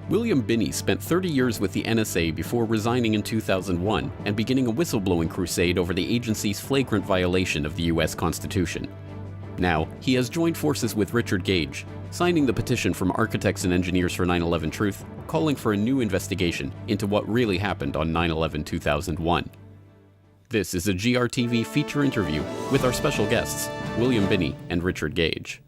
William Binney spent 30 years with the NSA before resigning in 2001 and beginning a whistleblowing crusade over the agency's flagrant violation of the US Constitution. Now, he has joined forces with Richard Gage, signing the petition from Architects and Engineers for 9/11 Truth, calling for a new investigation into what really happened on 9/11/2001. This is a GRTV feature interview with our special guests, William Binney and Richard Gage.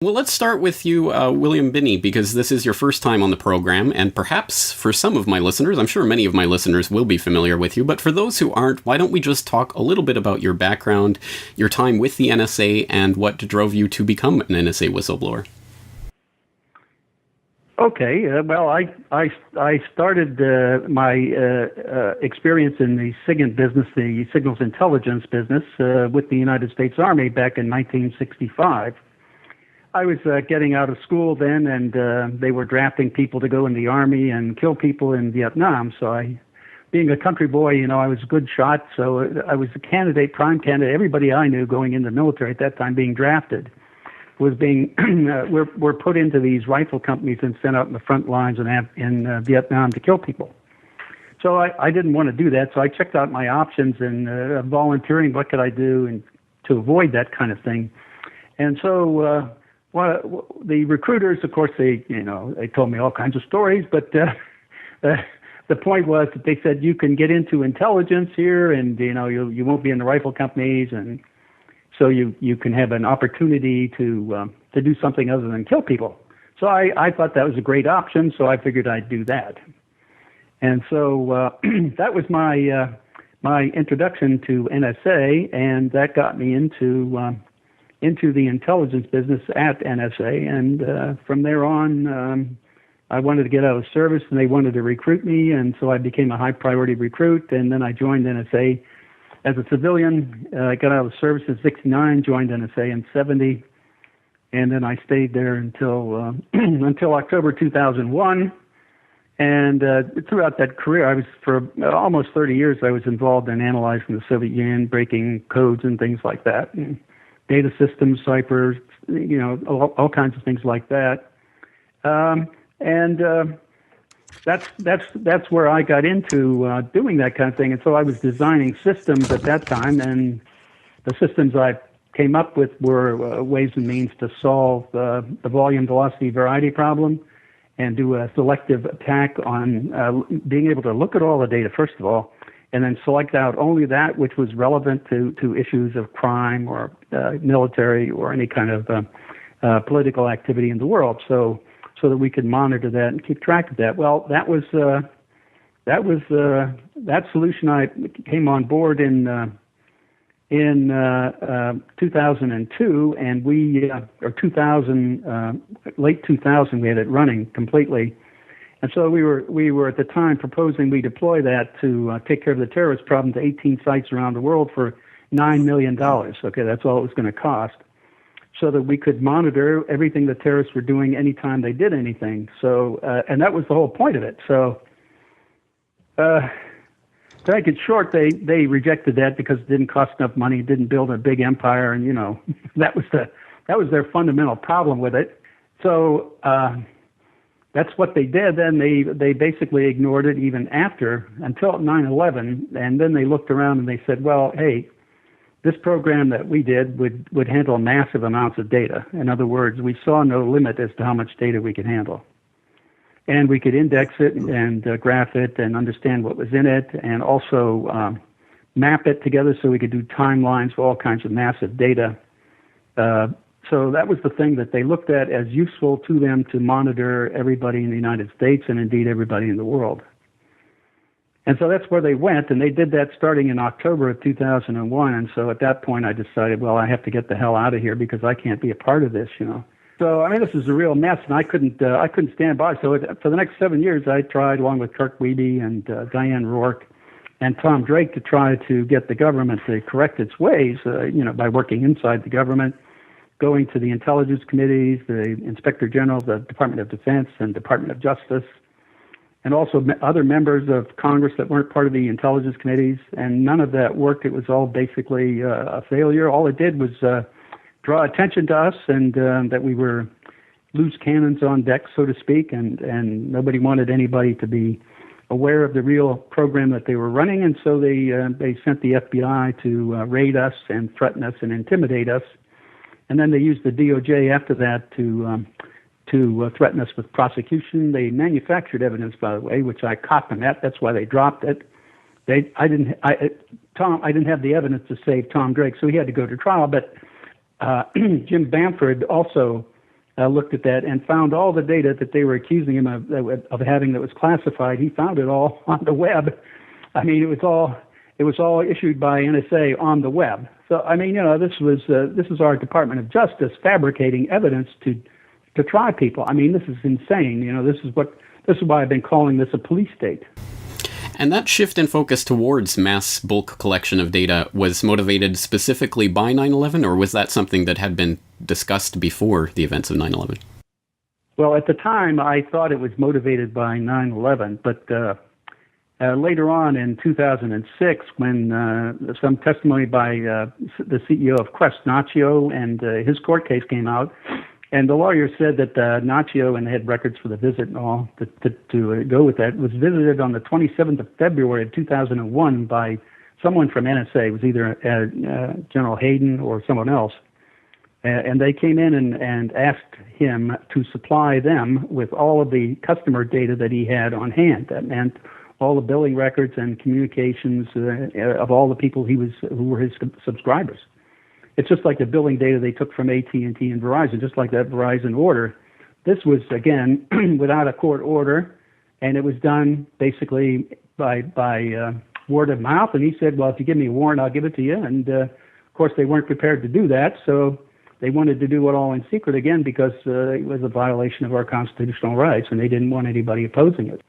Well, let's start with you, William Binney, because this is your first time on the program, and perhaps for some of my listeners, I'm sure many of my listeners will be familiar with you, but for those who aren't, why don't we just talk a little bit about your background, your time with the NSA, and what drove you to become an NSA whistleblower? Okay, well, I started my experience in the SIGINT business, the signals intelligence business, with the United States Army back in 1965. I was getting out of school then, and they were drafting people to go in the Army and kill people in Vietnam. So being a country boy, I was a good shot. So I was a candidate, prime candidate. Everybody I knew going in the military at that time being drafted was being, were put into these rifle companies and sent out in the front lines in Vietnam to kill people. So I didn't want to do that. So I checked out my options and volunteering. What could I do and to avoid that kind of thing? And so, the recruiters, of course, they told me all kinds of stories, but the point was that they said you can get into intelligence here, and you won't be in the rifle companies, and so you can have an opportunity to do something other than kill people. So I thought that was a great option, so I figured I'd do that, and so that was my introduction to NSA, and that got me into the intelligence business at NSA, and from there on, I wanted to get out of service, and they wanted to recruit me, and so I became a high-priority recruit, and then I joined NSA as a civilian. I got out of service in '69, joined NSA in '70, and then I stayed there until October 2001, and throughout that career, I was for almost 30 years, I was involved in analyzing the Soviet Union, breaking codes and things like that, and data systems, ciphers, all kinds of things like that, and that's where I got into doing that kind of thing. And so I was designing systems at that time, and the systems I came up with were ways and means to solve the volume, velocity, variety problem, and do a selective attack on being able to look at all the data first of all, and then select out only that which was relevant to issues of crime or military or any kind of political activity in the world, so that we could monitor that and keep track of that. Well, that solution I came on board in 2002, and late 2000 we had it running completely. And so we were at the time proposing we deploy that to take care of the terrorist problem to 18 sites around the world for $9 million. Okay, that's all it was going to cost, so that we could monitor everything the terrorists were doing anytime they did anything. So, and that was the whole point of it. So, to make it short, they rejected that because it didn't cost enough money, it didn't build a big empire, and that was their fundamental problem with it. So. That's what they did. Then they basically ignored it even until 9/11, and then they looked around and they said, well, hey, this program that we did would handle massive amounts of data. In other words, we saw no limit as to how much data we could handle. And we could index it and graph it and understand what was in it, and also map it together so we could do timelines for all kinds of massive data. So that was the thing that they looked at as useful to them to monitor everybody in the United States and indeed everybody in the world. And so that's where they went, and they did that starting in October of 2001. And so at that point I decided, well, I have to get the hell out of here because I can't be a part of this, So, this is a real mess, and I couldn't stand by. So for the next 7 years, I tried, along with Kirk Wiebe and Diane Rourke and Tom Drake, to try to get the government to correct its ways, by working inside the government, going to the intelligence committees, the Inspector General, the Department of Defense, and Department of Justice, and also other members of Congress that weren't part of the intelligence committees, and none of that worked. It was all basically a failure. All it did was draw attention to us and that we were loose cannons on deck, so to speak, and nobody wanted anybody to be aware of the real program that they were running, and so they sent the FBI to raid us and threaten us and intimidate us, and then they used the DOJ after that to threaten us with prosecution. They manufactured evidence, by the way, which I caught them at. That's why they dropped it. I didn't have the evidence to save Tom Drake, so he had to go to trial. But Jim Bamford also looked at that and found all the data that they were accusing him of having that was classified. He found it all on the web. I mean, it was all issued by NSA on the web. So I mean, this is our Department of Justice fabricating evidence to try people. I mean, this is insane. This is why I've been calling this a police state. And that shift in focus towards mass bulk collection of data was motivated specifically by 9/11, or was that something that had been discussed before the events of 9/11? Well, at the time, I thought it was motivated by 9/11, but later on in 2006, when some testimony by the CEO of Quest, Nacho, and his court case came out, and the lawyer said that Nacho, and they had records for the visit and all to go with that, was visited on the 27th of February of 2001 by someone from NSA. It was either General Hayden or someone else. And they came in and asked him to supply them with all of the customer data that he had on hand. That meant all the billing records and communications of all the people who were his subscribers. It's just like the billing data they took from AT&T and Verizon, just like that Verizon order. This was, again, without a court order, and it was done basically by word of mouth. And he said, well, if you give me a warrant, I'll give it to you. And, of course, they weren't prepared to do that, so they wanted to do it all in secret again because it was a violation of our constitutional rights, and they didn't want anybody opposing it.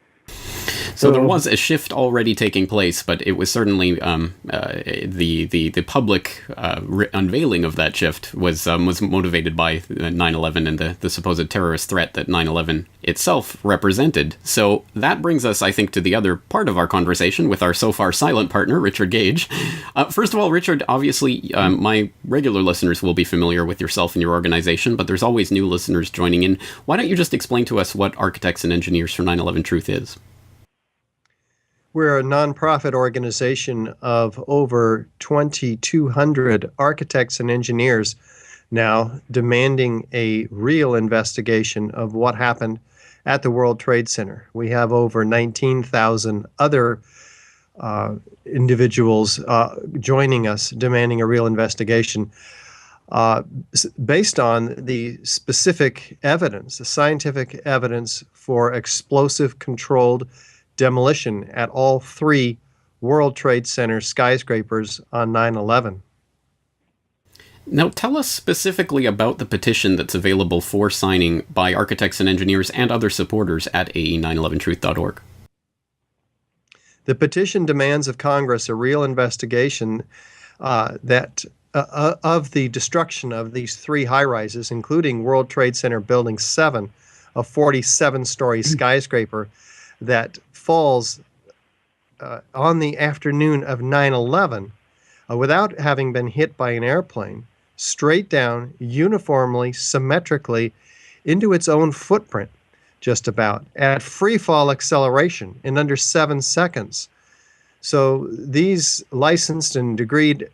So there was a shift already taking place, but it was certainly the public unveiling of that shift was motivated by 9/11 and the supposed terrorist threat that 9/11 itself represented. So that brings us, I think, to the other part of our conversation with our so far silent partner, Richard Gage. First of all, Richard, obviously my regular listeners will be familiar with yourself and your organization, but there's always new listeners joining in. Why don't you just explain to us what Architects and Engineers for 9/11 Truth is? We're a nonprofit organization of over 2,200 architects and engineers now demanding a real investigation of what happened at the World Trade Center. We have over 19,000 other individuals joining us demanding a real investigation based on the specific evidence, the scientific evidence for explosive controlled demolition at all three World Trade Center skyscrapers on 9/11. Now, tell us specifically about the petition that's available for signing by architects and engineers and other supporters at ae911truth.org. The petition demands of Congress a real investigation of the destruction of these three high-rises, including World Trade Center Building 7, a 47-story skyscraper that falls on the afternoon of 9/11 without having been hit by an airplane, straight down, uniformly, symmetrically, into its own footprint, just about, at free fall acceleration in under 7 seconds. So these licensed and degreed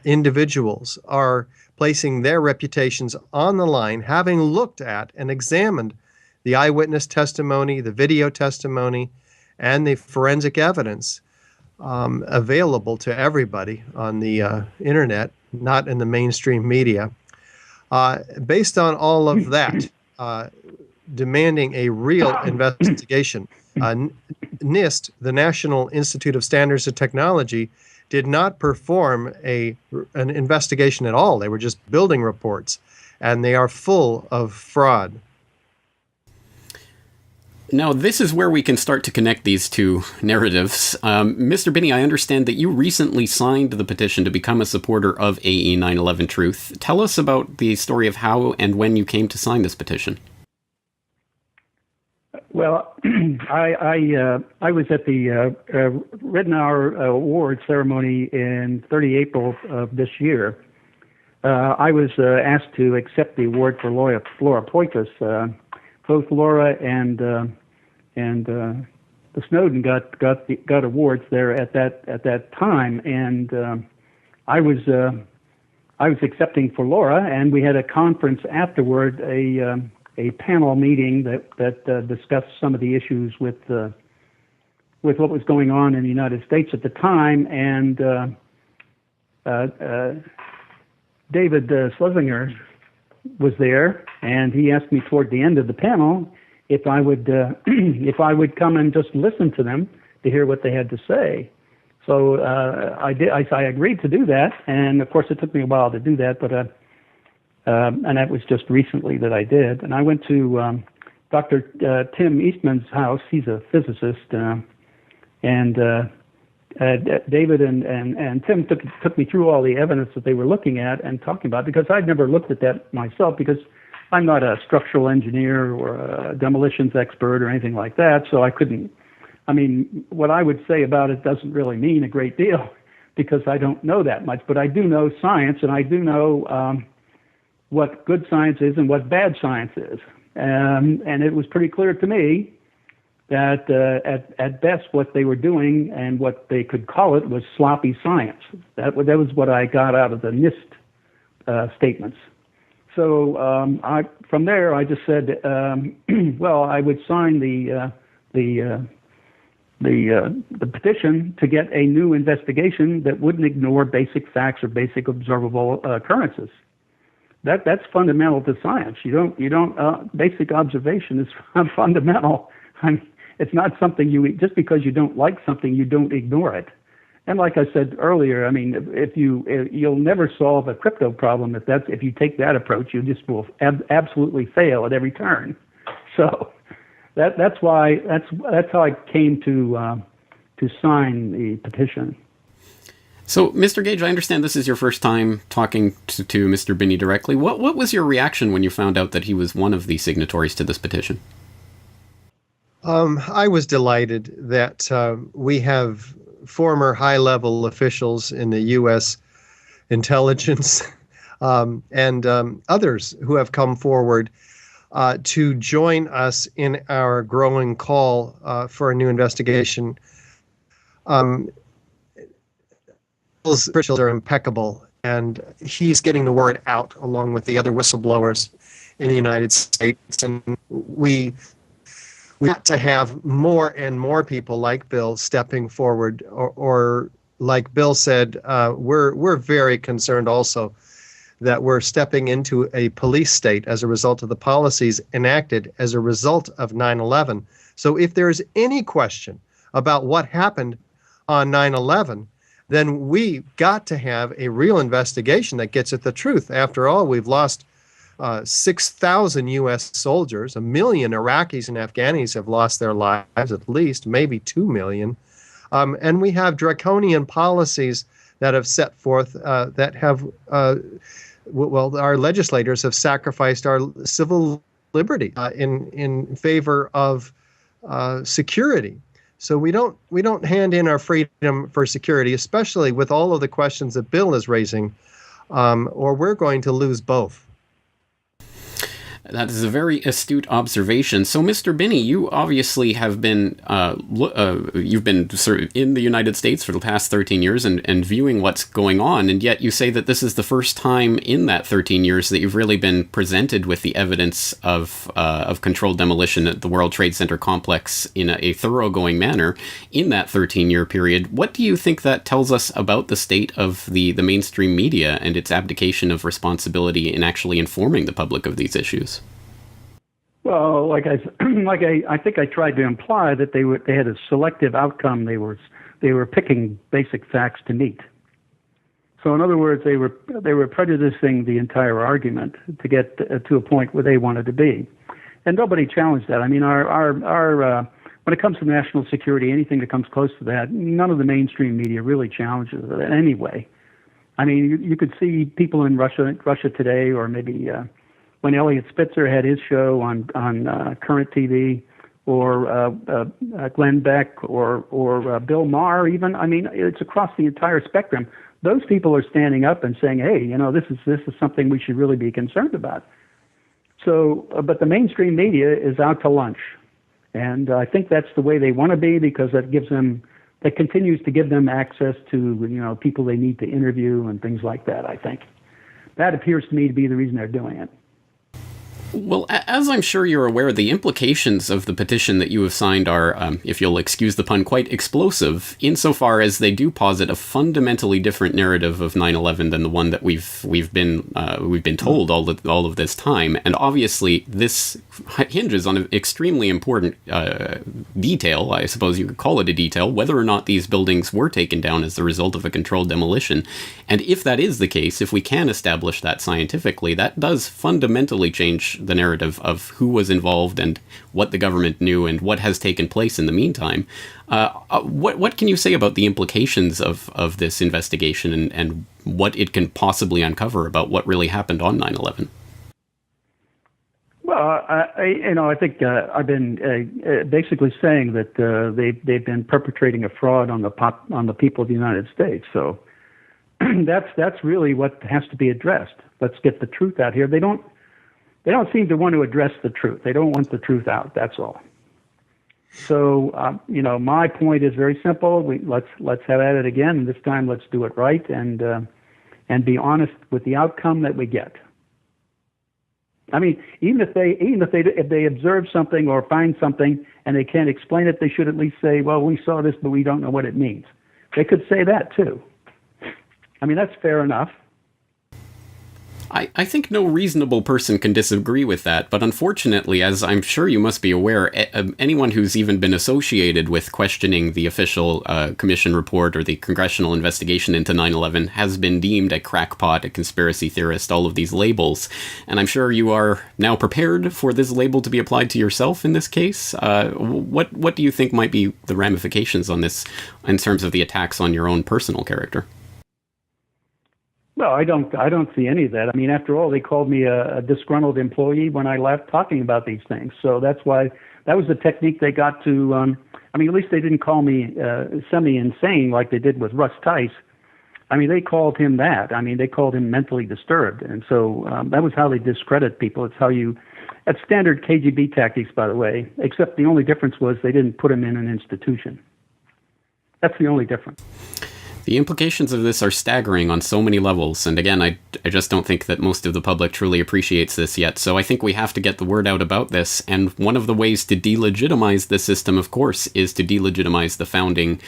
individuals are placing their reputations on the line, having looked at and examined the eyewitness testimony, the video testimony, and the forensic evidence available to everybody on the internet, not in the mainstream media. Based on all of that, demanding a real investigation, NIST, the National Institute of Standards and Technology, did not perform an investigation at all. They were just building reports, and they are full of fraud. Now, this is where we can start to connect these two narratives. Mr. Binney, I understand that you recently signed the petition to become a supporter of AE911 Truth. Tell us about the story of how and when you came to sign this petition. Well, I was at the Ridenour Award ceremony in 30 April of this year, I was asked to accept the award for Laura Poitras. Both Laura and the Snowden got awards there at that time, and I was accepting for Laura, and we had a conference afterward, a panel meeting that discussed some of the issues with what was going on in the United States at the time, and David Schlesinger was there, and he asked me toward the end of the panel if I would come and just listen to them to hear what they had to say. So I did. I agreed to do that, and of course it took me a while to do that, but and that was just recently that I did. And I went to Dr. Tim Eastman's house. He's a physicist, and David and Tim took me through all the evidence that they were looking at and talking about, because I'd never looked at that myself, because I'm not a structural engineer or a demolitions expert or anything like that, so I couldn't. I mean, what I would say about it doesn't really mean a great deal, because I don't know that much, but I do know science, and I do know what good science is and what bad science is. And it was pretty clear to me that at best what they were doing and what they could call it was sloppy science. That was what I got out of the NIST statements. So from there I just said, well, I would sign the petition to get a new investigation that wouldn't ignore basic facts or basic observable occurrences. That's fundamental to science. You don't basic observation is fundamental. I mean, it's not something just because you don't like something, you don't ignore it. And like I said earlier, I mean, you'll never solve a crypto problem if you take that approach. You just will absolutely fail at every turn. So that's how I came to sign the petition. So, Mr. Gage, I understand this is your first time talking to Mr. Binney directly. What was your reaction when you found out that he was one of the signatories to this petition? I was delighted that we have former high-level officials in the U.S. intelligence and others who have come forward to join us in our growing call for a new investigation. Bill's credentials are impeccable, and he's getting the word out along with the other whistleblowers in the United States. And we got to have more and more people like Bill stepping forward, or like Bill said, we're very concerned also that we're stepping into a police state as a result of the policies enacted as a result of 9/11. So if there's any question about what happened on 9/11, then we got to have a real investigation that gets at the truth. After all, we've lost 6,000 U.S. soldiers, 1 million Iraqis and Afghanis have lost their lives, at least, maybe 2 million. And we have draconian policies that have set forth that have, our legislators have sacrificed our civil liberty in favor of security. So we don't hand in our freedom for security, especially with all of the questions that Bill is raising, or we're going to lose both. That is a very astute observation. So, Mr. Binney, you obviously have been you've been sort of in the United States for the past 13 years and viewing what's going on, and yet you say that this is the first time in that 13 years that you've really been presented with the evidence of controlled demolition at the World Trade Center complex in a thoroughgoing manner in that 13-year period. What do you think that tells us about the state of the mainstream media and its abdication of responsibility in actually informing the public of these issues? Well, I think I tried to imply that they had a selective outcome. They were picking basic facts to meet. So in other words, they were prejudicing the entire argument to get to a point where they wanted to be, and nobody challenged that. I mean, our when it comes to national security, anything that comes close to that, none of the mainstream media really challenges it in any way. I mean, you could see people in Russia today, or maybe. When Elliot Spitzer had his show on current TV, or Glenn Beck, or Bill Maher, even. I mean, it's across the entire spectrum. those people are standing up and saying, hey, this is something we should really be concerned about. So, but the mainstream media is out to lunch. And I think that's the way they want to be, because that continues to give them access to, people they need to interview and things like that, I think. That appears to me to be the reason they're doing it. Well, as I'm sure you're aware, the implications of the petition that you have signed are, if you'll excuse the pun, quite explosive, insofar as they do posit a fundamentally different narrative of 9/11 than the one that we've been told all of this time. And obviously, this hinges on an extremely important detail. I suppose you could call it a detail, whether or not these buildings were taken down as the result of a controlled demolition. And if that is the case, if we can establish that scientifically, that does fundamentally change the narrative of who was involved and what the government knew and what has taken place in the meantime. What can you say about the implications of this investigation and what it can possibly uncover about what really happened on 9/11? Well, I think I've been basically saying that they've been perpetrating a fraud on the people of the United States. So that's really what has to be addressed. Let's get the truth out here. They don't seem to want to address the truth. They don't want the truth out. That's all. So, my point is very simple. Let's have at it again. And this time, let's do it right and be honest with the outcome that we get. I mean, even if they observe something or find something and they can't explain it, they should at least say, "Well, we saw this, but we don't know what it means." They could say that too. I mean, that's fair enough. I think no reasonable person can disagree with that, but unfortunately, as I'm sure you must be aware, anyone who's even been associated with questioning the official commission report or the congressional investigation into 9/11 has been deemed a crackpot, a conspiracy theorist, all of these labels. And I'm sure you are now prepared for this label to be applied to yourself in this case. What do you think might be the ramifications on this in terms of the attacks on your own personal character? Well, I don't see any of that. I mean, after all, they called me a disgruntled employee when I left talking about these things. So that's why that was the technique they got to. At least they didn't call me semi-insane like they did with Russ Tice. I mean, they called him that. I mean, they called him mentally disturbed, and so that was how they discredit people. That's standard KGB tactics, by the way. Except the only difference was they didn't put him in an institution. That's the only difference. The implications of this are staggering on so many levels, and again, I just don't think that most of the public truly appreciates this yet, so I think we have to get the word out about this, and one of the ways to delegitimize the system, of course, is to delegitimize the founding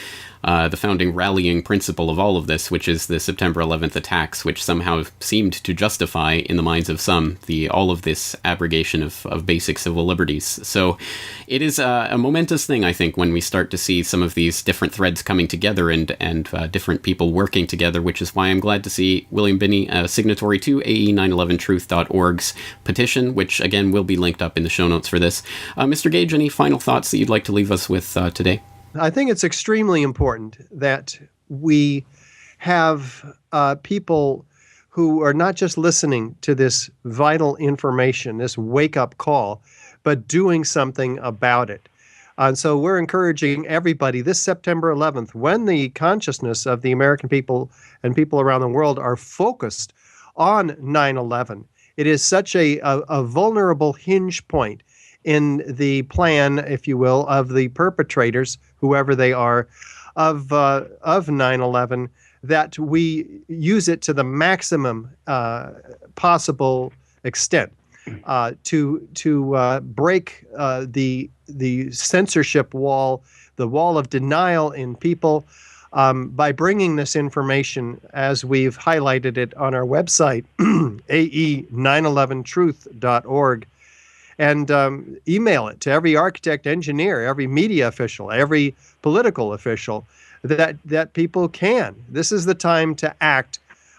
rallying principle of all of this, which is the September 11th attacks, which somehow seemed to justify, in the minds of some, all of this abrogation of basic civil liberties. So it is a momentous thing, I think, when we start to see some of these different threads coming together and different people working together, which is why I'm glad to see William Binney, signatory to AE911truth.org's petition, which, again, will be linked up in the show notes for this. Mr. Gage, any final thoughts that you'd like to leave us with today? I think it's extremely important that we have people who are not just listening to this vital information, this wake-up call, but doing something about it. And so we're encouraging everybody this September 11th, when the consciousness of the American people and people around the world are focused on 9/11, it is such a vulnerable hinge point in the plan, if you will, of the perpetrators, whoever they are, of 9/11, that we use it to the maximum possible extent to break the censorship wall, the wall of denial in people, by bringing this information, as we've highlighted it on our website, ae911truth.org. And email it to every architect, engineer, every media official, every political official, that people can. This is the time to act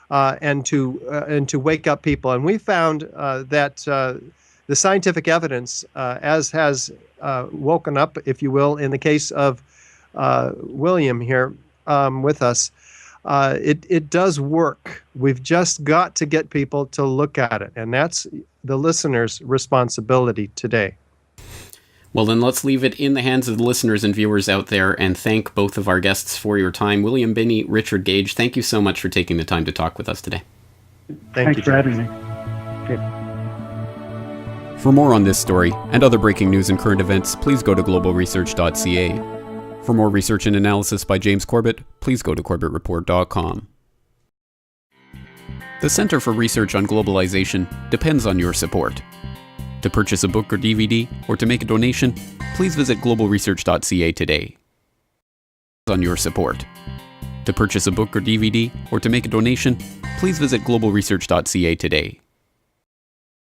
and to wake up people. And we found that the scientific evidence, as has woken up, if you will, in the case of William here with us, it does work. We've just got to get people to look at it, and that's the listener's responsibility today. Well, then let's leave it in the hands of the listeners and viewers out there and thank both of our guests for your time. William Binney, Richard Gage, thank you so much for taking the time to talk with us today. Thanks for having me. Okay. For more on this story and other breaking news and current events, please go to globalresearch.ca. For more research and analysis by James Corbett, please go to corbettreport.com. The Center for Research on Globalization depends on your support. To purchase a book or DVD, or to make a donation, please visit globalresearch.ca today. On your support. To purchase a book or DVD, or to make a donation, please visit globalresearch.ca today.